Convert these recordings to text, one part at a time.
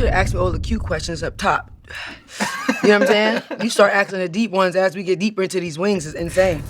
should have asked me all the cute questions up top. You know what I'm saying? You start asking the deep ones as we get deeper into these wings. It's insane.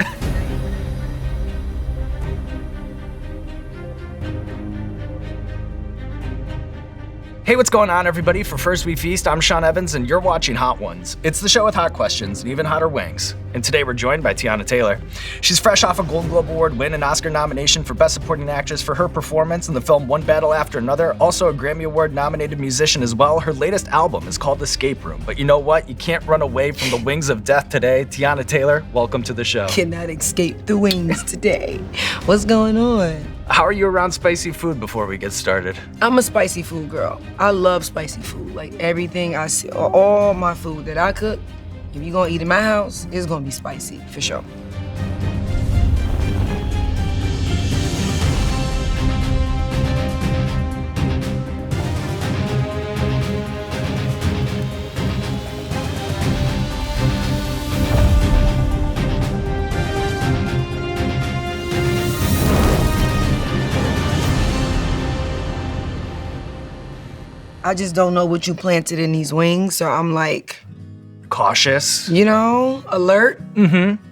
Hey, what's going on, everybody? For First We Feast, I'm Sean Evans, and you're watching Hot Ones. It's the show with hot questions and even hotter wings. And today we're joined by Teyana Taylor. She's fresh off a Golden Globe Award win and Oscar nomination for Best Supporting Actress for her performance in the film One Battle After Another, also a Grammy Award-nominated musician as well. Her latest album is called Escape Room. But you know what? You can't run away from the wings of death today. Teyana Taylor, welcome to the show. Cannot escape the wings today. What's going on? How are you around spicy food before we get started? I'm a spicy food girl. I love spicy food. Like everything I see, all my food that I cook, if you're gonna eat in my house, it's gonna be spicy, for sure. I just don't know what you planted in these wings, so I'm like... Cautious? You know, alert. Mm-hmm.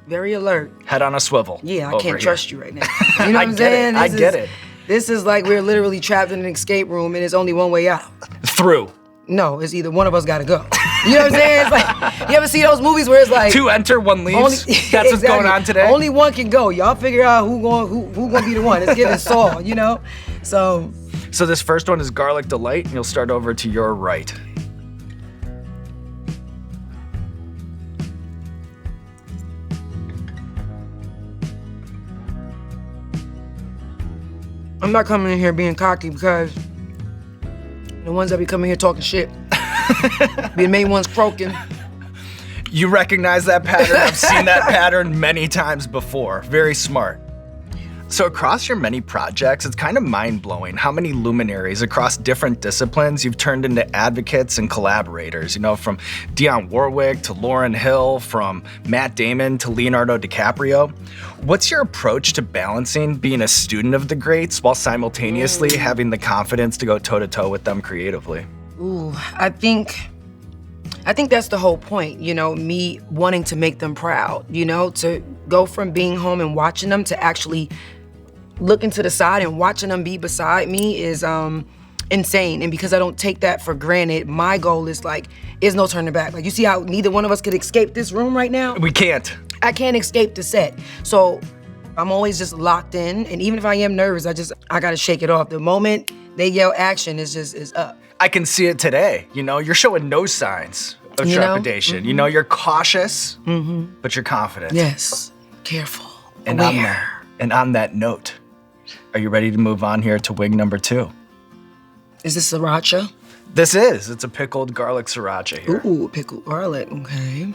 Very alert. Head on a swivel. Yeah, I can't trust you right now. You know what I'm saying? I get it. This is like we're literally trapped in an escape room and there's only one way out. Through. No, it's either one of us gotta go. You know what I'm saying? It's like, you ever see those movies where it's like... Two enter, one leaves? That's what's going on today? Only one can go. Y'all figure out who gonna be the one. It's giving Saul, you know? So this first one is Garlic Delight, and you'll start over to your right. I'm not coming in here being cocky because the ones that be coming here talking shit be the main ones croaking. You recognize that pattern? I've seen that pattern many times before. Very smart. So across your many projects, it's kind of mind-blowing how many luminaries across different disciplines you've turned into advocates and collaborators. You know, from Dionne Warwick to Lauryn Hill, from Matt Damon to Leonardo DiCaprio. What's your approach to balancing being a student of the greats while simultaneously having the confidence to go toe-to-toe with them creatively? Ooh, I think that's the whole point, you know, me wanting to make them proud, you know, to go from being home and watching them to actually looking to the side and watching them be beside me is insane. And because I don't take that for granted, my goal is no turning back. Like, you see how neither one of us could escape this room right now? We can't. I can't escape the set. So I'm always just locked in. And even if I am nervous, I gotta shake it off. The moment they yell action is up. I can see it today. You know, you're showing no signs of trepidation. Mm-hmm. You know, you're cautious, but you're confident. Yes, careful, and aware. On that note, are you ready to move on here to wing number 2? Is this sriracha? This is. It's a pickled garlic sriracha here. Ooh, pickled garlic, okay.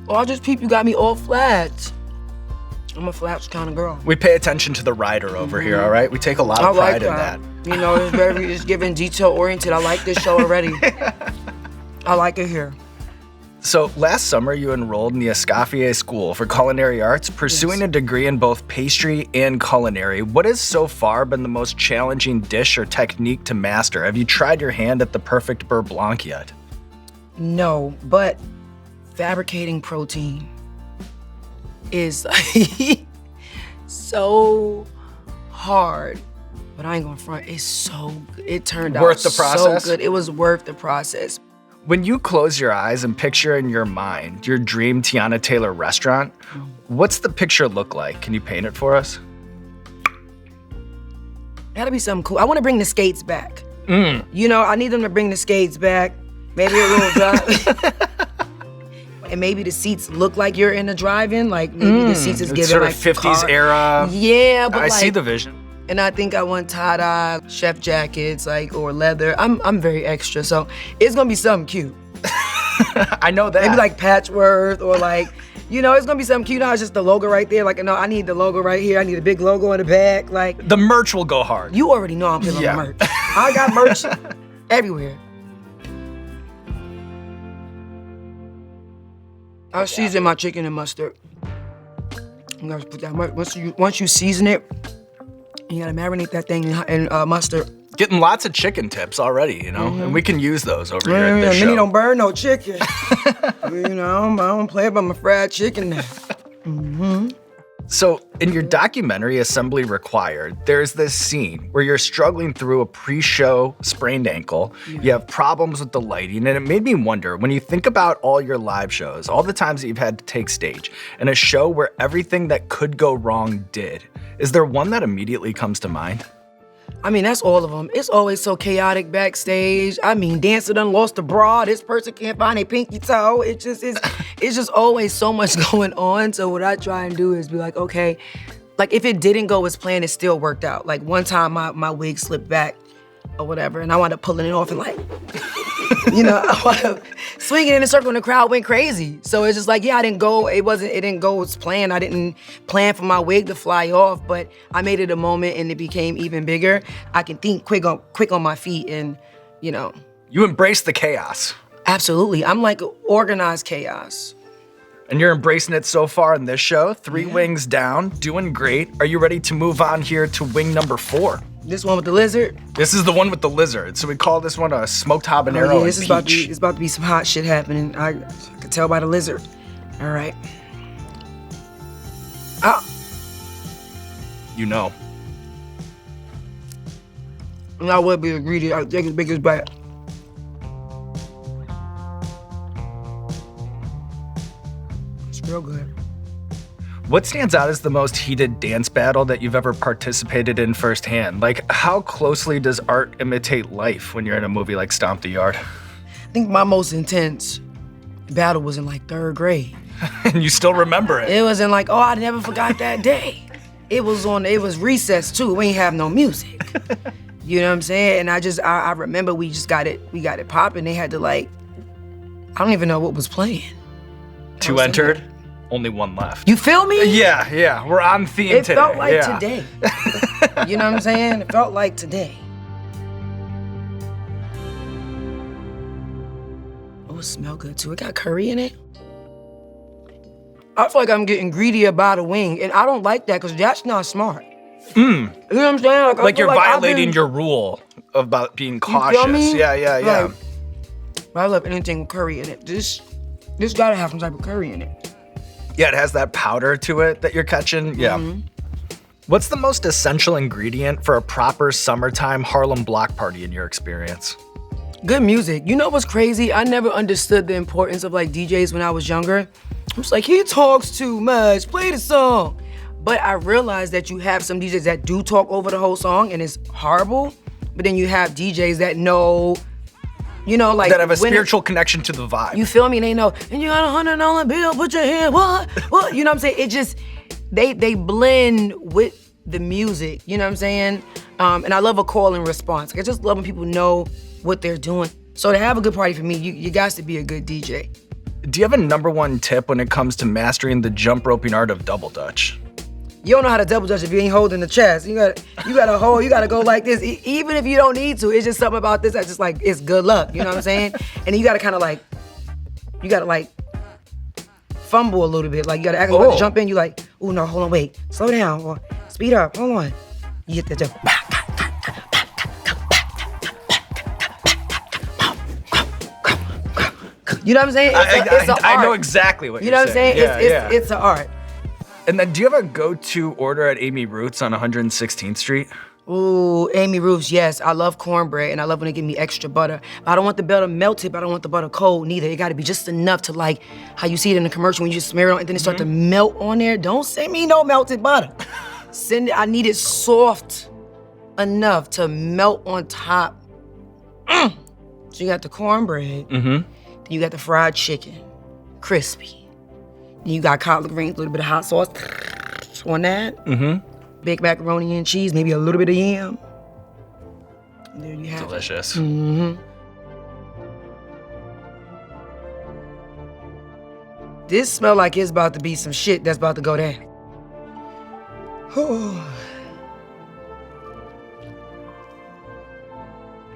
Oh, I just peep, you got me all flats. I'm a flats kind of girl. We pay attention to the rider over here, all right? We take a lot of pride in that. You know, it's giving detail-oriented. I like this show already. I like it here. So last summer, you enrolled in the Escoffier School for Culinary Arts, pursuing a degree in both pastry and culinary. What has so far been the most challenging dish or technique to master? Have you tried your hand at the perfect beurre blanc yet? No, but fabricating protein is so hard. But I ain't gonna front, it's so good. It turned out worth the process? So good. It was worth the process. When you close your eyes and picture in your mind your dream Teyana Taylor restaurant, what's the picture look like? Can you paint it for us? Gotta be something cool. I wanna bring the skates back. You know, I need them to bring the skates back. Maybe a little drive. And maybe the seats look like you're in a drive-in. Like maybe the seats is giving sort like of 50s era. Yeah, but I see the vision. And I think I want tie-dye, chef jackets, or leather. I'm very extra, so it's gonna be something cute. I know that. Maybe like patchwork or it's gonna be something cute. It's just the logo right there. No, I need the logo right here. I need a big logo in the back. The merch will go hard. You already know I'm feeling merch. I got merch everywhere. I season my chicken and mustard. You gotta put that once you season it, you gotta marinate that thing in mustard. Getting lots of chicken tips already, you know, and we can use those over here at this show. Minnie don't burn no chicken. You know, I don't play about my fried chicken now. So in your documentary, Assembly Required, there's this scene where you're struggling through a pre-show sprained ankle. You have problems with the lighting, and it made me wonder, when you think about all your live shows, all the times that you've had to take stage, and a show where everything that could go wrong did, is there one that immediately comes to mind? I mean, that's all of them. It's always so chaotic backstage. I mean, dancer done lost a bra. This person can't find a pinky toe. It's just always so much going on. So what I try and do is be like, okay, like if it didn't go as planned, it still worked out. Like one time my wig slipped back or whatever, and I wound up pulling it off and like, you know, I wound up swinging in a circle and the crowd went crazy. So it's just like, yeah, it didn't go as planned. I didn't plan for my wig to fly off, but I made it a moment and it became even bigger. I can think quick on my feet and, you know. You embrace the chaos. Absolutely. I'm like organized chaos. And you're embracing it so far in this show. 3 wings down, doing great. Are you ready to move on here to wing number 4? This one with the lizard? This is the one with the lizard. So we call this one a smoked habanero Oh, yeah, and peach. it's about to be some hot shit happening. I could tell by the lizard. All right. Ah. You know. And I would be greedy. I'd take as big as bite. It's real good. What stands out as the most heated dance battle that you've ever participated in firsthand? Like, how closely does art imitate life when you're in a movie like Stomp the Yard? I think my most intense battle was in like 3rd grade. And you still remember it. It was in like, oh, I never forgot that day. It was recess too. We ain't have no music. You know what I'm saying? And I remember we got it popping. They had to like, I don't even know what was playing. 2 entered, only 1 left. You feel me? Yeah, we're on theme It today. felt like today. You know what I'm saying? It felt like today. Oh, it smelled good too. It got curry in it. I feel like I'm getting greedy about a wing, and I don't like that because that's not smart. You know what I'm saying? Like you're violating your rule about being cautious. You feel me? Yeah. Like, I love anything with curry in it. This gotta have some type of curry in it. Yeah, it has that powder to it that you're catching. Yeah. What's the most essential ingredient for a proper summertime Harlem block party in your experience? Good music. You know what's crazy? I never understood the importance of like DJs when I was younger. I was like, he talks too much, play the song. But I realized that you have some DJs that do talk over the whole song and it's horrible. But then you have DJs that know, you know, like— that have a spiritual connection to the vibe. You feel me? They know, and you got $100 bill, put your hand, what? You know what I'm saying? It just, they blend with the music, you know what I'm saying? And I love a call and response. Like, I just love when people know what they're doing. So to have a good party for me, you got to be a good DJ. Do you have a #1 tip when it comes to mastering the jump roping art of double dutch? You don't know how to double dutch if you ain't holding the chest. You gotta hold, you gotta go like this. Even if you don't need to, it's just something about this that's just like, it's good luck, you know what I'm saying? And then you gotta kind of like, fumble a little bit. Like you gotta act like you about to jump in, you like, oh no, hold on, wait, slow down, or speed up, hold on. You hit that jump. You know what I'm saying? It's an art. I know exactly what you know you're what I'm saying. Yeah. It's an art. And then do you have a go-to order at Amy Roots on 116th Street? Ooh, Amy Roots, yes. I love cornbread and I love when they give me extra butter. I don't want the butter melted, but I don't want the butter cold neither. It gotta be just enough to like how you see it in the commercial when you just smear it on and then it start to melt on there. Don't send me no melted butter. I need it soft enough to melt on top. So you got the cornbread. Then you got the fried chicken, crispy. Then you got collard greens, a little bit of hot sauce on that. Baked macaroni and cheese, maybe a little bit of yam. And there you have Delicious. it. This smell like it's about to be some shit that's about to go down.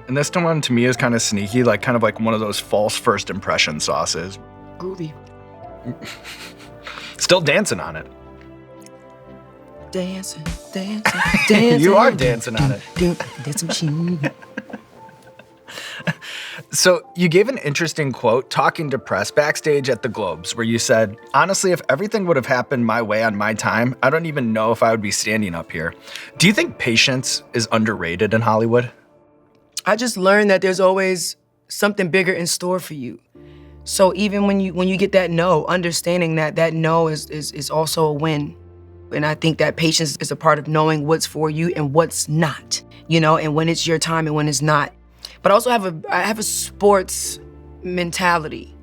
And this one to me is kind of sneaky, like kind of like one of those false first impression sauces. Groovy. Still dancing on it. Dancing, dancing, dancing. You are dancing on it. Dancing machine. So you gave an interesting quote talking to press backstage at the Globes where you said, honestly, if everything would have happened my way on my time, I don't even know if I would be standing up here. Do you think patience is underrated in Hollywood? I just learned that there's always something bigger in store for you. So even when you get that no, understanding that no is also a win. And I think that patience is a part of knowing what's for you and what's not, and when it's your time and when it's not. But I also have a sports mentality.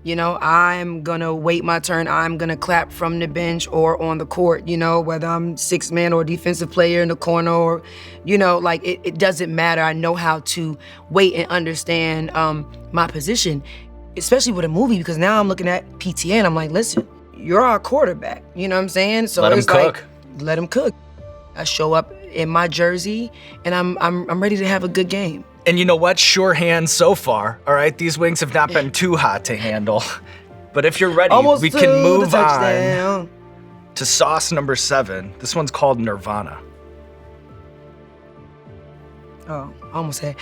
I'm gonna wait my turn. I'm gonna clap from the bench or on the court, whether I'm sixth man or defensive player in the corner or, it doesn't matter. I know how to wait and understand my position, especially with a movie, because now I'm looking at PTA and I'm like, listen, you're our quarterback. You know what I'm saying? So let him cook. Like, let him cook. I show up in my jersey and I'm ready to have a good game. And you know what? Sure hands so far. All right, these wings have not been too hot to handle. But if you're ready, we can move on to sauce number 7. This one's called Nirvana. Oh, I almost said,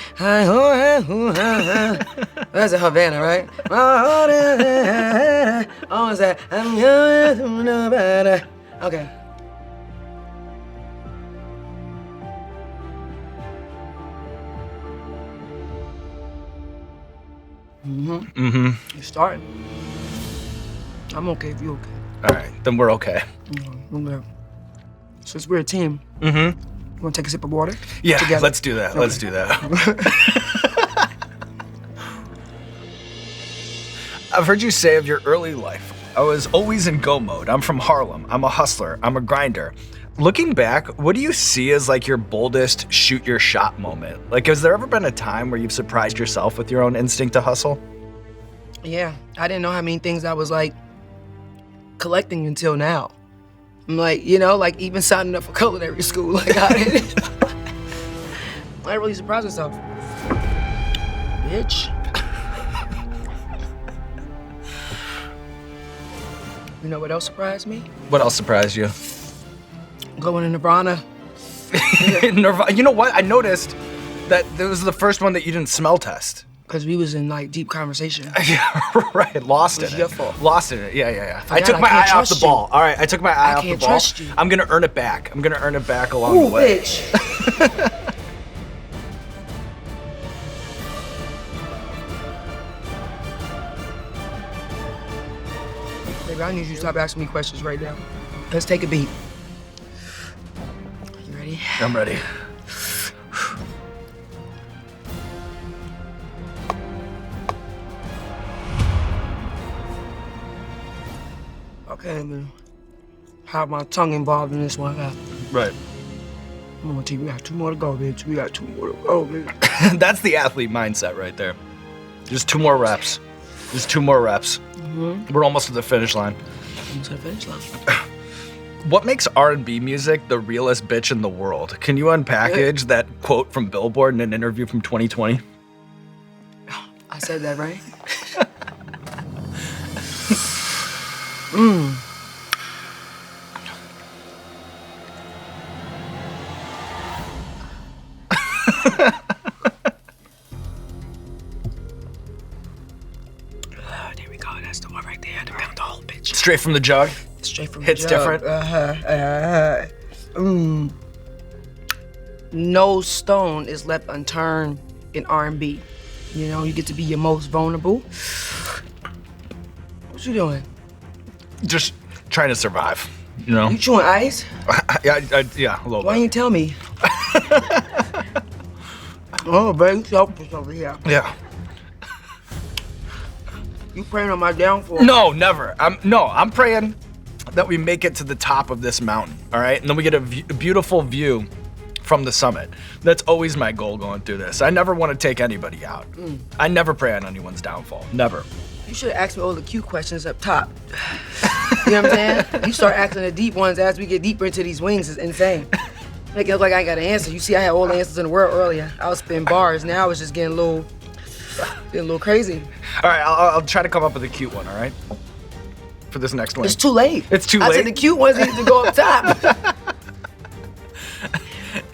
that's a Havana, right? I almost said, okay. You're starting. I'm okay if you're okay. All right, then we're okay. Okay. Since we're a team, you want to take a sip of water? Yeah, together? Let's do that. Okay. Let's do that. I've heard you say of your early life, I was always in go mode. I'm from Harlem. I'm a hustler. I'm a grinder. Looking back, what do you see as like your boldest shoot your shot moment? Like, has there ever been a time where you've surprised yourself with your own instinct to hustle? Yeah, I didn't know how many things I was like collecting until now. I'm like, like even signing up for culinary school, like I really surprised myself. Bitch. You know what else surprised me? What else surprised you? Going to Nirvana. Nirvana. You know what? I noticed that this was the first one that you didn't smell test. Because we was in like deep conversation. Yeah, right. Lost in it. Your fault. Lost in it. Yeah. I took my eye off the ball. All right, I took my eye off the ball. I can't trust you. I'm gonna earn it back. I'm gonna earn it back along the way. Bitch. Baby, I need you to stop asking me questions right now. Let's take a beat. You ready? I'm ready. Okay, man. Have my tongue involved in this one. Right. I'm gonna tell you, we got 2 more to go, bitch. We got 2 more to go, bitch. That's the athlete mindset right there. Just 2 more reps. Just 2 more reps. We're almost to the finish line. Almost to the finish line. What makes R&B music the realest bitch in the world? Can you unpackage that quote from Billboard in an interview from 2020? I said that right? There we go. That's the one right there. I pound the whole bitch. Straight from the jug? Straight from Hits the jug. different? No stone is left unturned in R&B. You get to be your most vulnerable. What you doing? Just trying to survive, You chewing ice? Yeah, a little Why bit. you tell me? Oh, baby, you selfish over here. Yeah. You praying on my downfall? No, never. I'm praying that we make it to the top of this mountain, all right? And then we get a beautiful view from the summit. That's always my goal going through this. I never want to take anybody out. I never pray on anyone's downfall. Never. You should have asked me all the cute questions up top. You know what I'm saying? You start asking the deep ones as we get deeper into these wings. It's insane. Make it look like I ain't got an answer. You see, I had all the answers in the world earlier. I was spitting bars. Now it's just getting a little crazy. All right, I'll try to come up with a cute one, all right? for this next one? It's too late. It's too I late? said the cute ones need to go up top.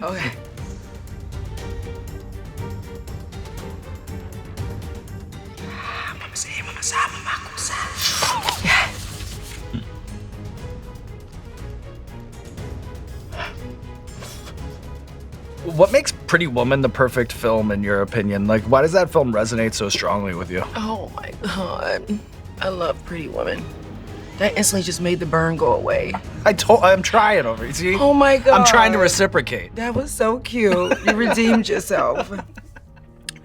Okay. Yeah. What makes Pretty Woman the perfect film in your opinion? Like, why does that film resonate so strongly with you? Oh my God. I love Pretty Woman. That instantly just made the burn go away. I'm trying over. You see? Oh my God. I'm trying to reciprocate. That was so cute. You redeemed yourself.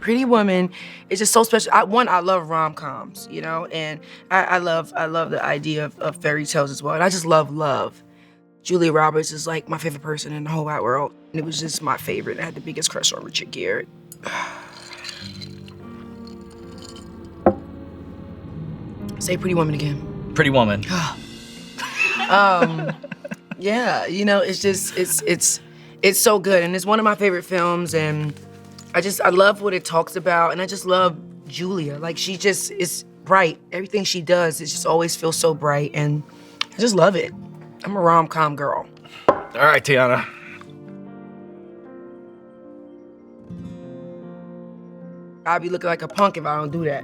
Pretty Woman is just so special. I love rom-coms, you know, and I love the idea of fairy tales as well. And I just love love. Julia Roberts is like my favorite person in the whole wide world. And it was just my favorite. I had the biggest crush on Richard Gere. Say Pretty Woman again. Pretty Woman. Yeah, you know, it's just, it's so good. And it's one of my favorite films. And I love what it talks about. And I just love Julia. Like, she just is bright. Everything she does, it just always feels so bright. And I just love it. I'm a rom-com girl. All right, Teyana. I'll be looking like a punk if I don't do that.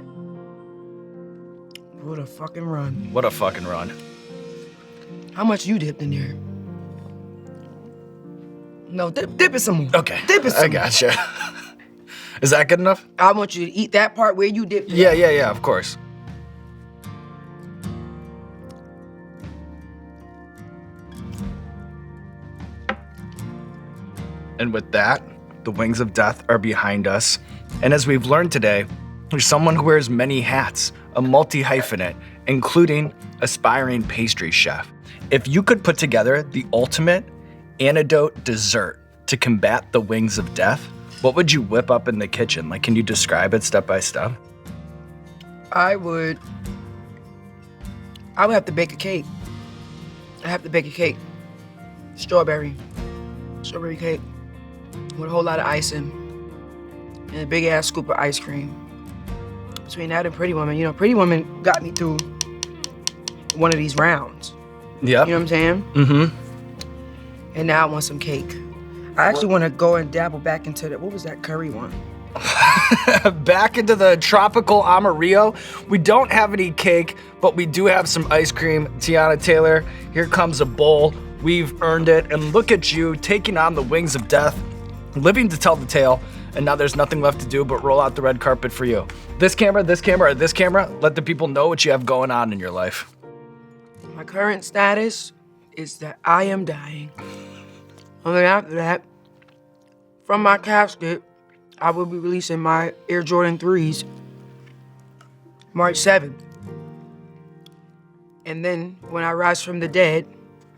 What a fucking run. What a fucking run. How much you dipped in there? No, dip it some more. Okay. Dip it some I gotcha. Is that good enough? I want you to eat that part where you dipped it. Yeah, of course. And with that, the wings of death are behind us. And as we've learned today, there's someone who wears many hats, a multi-hyphenate, including aspiring pastry chef. If you could put together the ultimate antidote dessert to combat the wings of death, what would you whip up in the kitchen? Like, can you describe it step by step? I would have to bake a cake. I have to bake a cake. Strawberry cake with a whole lot of icing and a big ass scoop of ice cream. Between that and Pretty Woman, you know, Pretty Woman got me through one of these rounds. Yep. You know what I'm saying? Mm-hmm. And now I want some cake. I actually want to go and dabble back into what was that curry one? Back into the tropical Amarillo. We don't have any cake, but we do have some ice cream. Teyana Taylor, here comes a bowl. We've earned it, and look at you taking on the wings of death, living to tell the tale, and now there's nothing left to do but roll out the red carpet for you. This camera, or this camera, let the people know what you have going on in your life. My current status is that I am dying. And then after that, from my casket, I will be releasing my Air Jordan 3s March 7th. And then when I rise from the dead,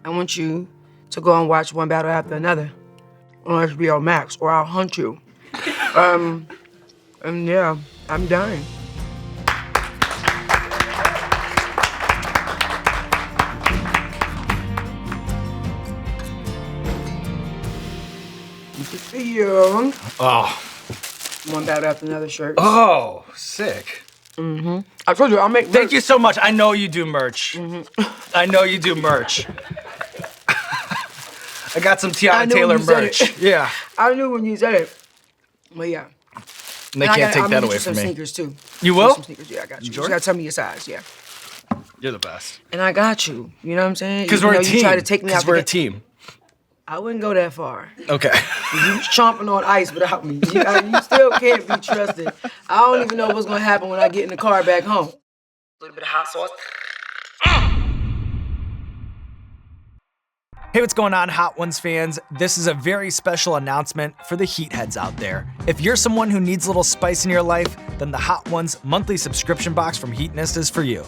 I want you to go and watch one battle after another on HBO Max, or I'll hunt you. And yeah, I'm dying. You can see you. Oh. One battle after another shirt. Oh, sick. Mm-hmm. I told you, I'll make merch. Thank you so much. I know you do merch. Mm-hmm. I know you do merch. I got some Teyana Taylor merch. Yeah. I knew when you said it. But yeah. And they can't take that away from me. Some sneakers too. You will? Some sneakers, yeah, I got you. You Jordan? gotta tell me your size, yeah. You're the best. And I got you. You know what I'm saying? Because we're a team. You try to take me out. Because we're a team. I wouldn't go that far. Okay. You chomping on ice without me. You still can't be trusted. I don't even know what's gonna happen when I get in the car back home. A little bit of hot sauce. Hey, what's going on, Hot Ones fans? This is a very special announcement for the Heat heads out there. If you're someone who needs a little spice in your life, then the Hot Ones monthly subscription box from Heatness is for you.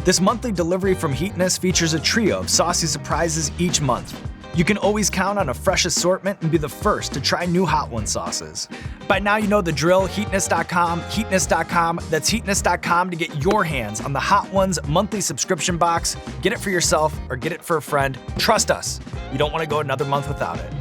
This monthly delivery from Heatness features a trio of saucy surprises each month. You can always count on a fresh assortment and be the first to try new Hot One sauces. By now you know the drill, heatness.com, heatness.com. That's heatness.com to get your hands on the Hot Ones monthly subscription box. Get it for yourself or get it for a friend. Trust us, you don't want to go another month without it.